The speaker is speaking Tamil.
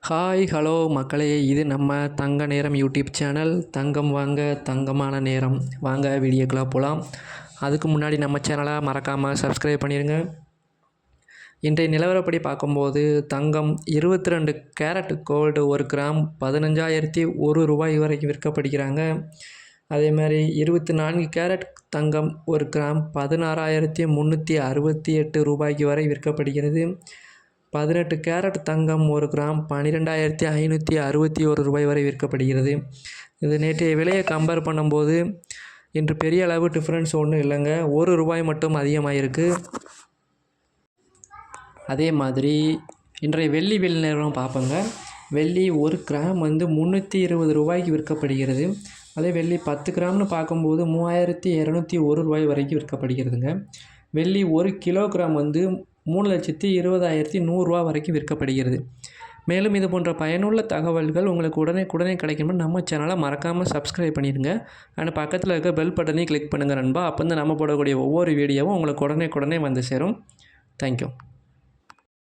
ஹாய் ஹலோ மக்களே, இது நம்ம தங்க நேரம் யூடியூப் சேனல். தங்கம் வாங்க தங்கமான நேரம். வாங்க வீடியோக்கெலாம் போகலாம். அதுக்கு முன்னாடி நம்ம சேனலை மறக்காமல் சப்ஸ்கிரைப் பண்ணிடுங்க. இன்றைய நிலவரப்படி பார்க்கும்போது தங்கம் 22 கேரட் கோல்டு 1 கிராம் 15,001 ரூபாய் வரைக்கும் விற்கப்படுகிறாங்க. அதே மாதிரி 24 கேரட் தங்கம் 1 கிராம் 16,368 ரூபாய்க்கு வரை விற்கப்படுகிறது. 18 கேரட் தங்கம் 1 கிராம் 12,561 ரூபாய் வரை விற்கப்படுகிறது. இது நேற்றைய விலையை கம்பேர் பண்ணும்போது இன்று பெரிய அளவு டிஃப்ரென்ஸ் ஒன்றும் இல்லைங்க. 1 ரூபாய் மட்டும் அதிகமாகிருக்கு. அதே மாதிரி இன்றைய வெள்ளி நிலவரம் பார்ப்போங்க. வெள்ளி 1 கிராம் 320 ரூபாய்க்கு விற்கப்படுகிறது. அதே வெள்ளி 10 கிராம்னு பார்க்கும்போது 3,201 ரூபாய் வரைக்கும் விற்கப்படுகிறதுங்க. வெள்ளி 1 கிலோகிராம் 3,20,100 ரூபா வரைக்கும் விற்கப்படுகிறது. மேலும் இது போன்ற பயனுள்ள தகவல்கள் உங்களுக்கு உடனே கிடைக்கணும்னு நம்ம சேனலை மறக்காமல் சப்ஸ்கிரைப் பண்ணிடுங்க. அண்ட் பக்கத்தில் இருக்க பெல் பட்டனையும் கிளிக் பண்ணுங்கள் நண்பா. அப்போ நம்ம போடக்கூடிய ஒவ்வொரு வீடியோவும் உங்களுக்கு உடனே வந்து சேரும். தேங்க்யூ.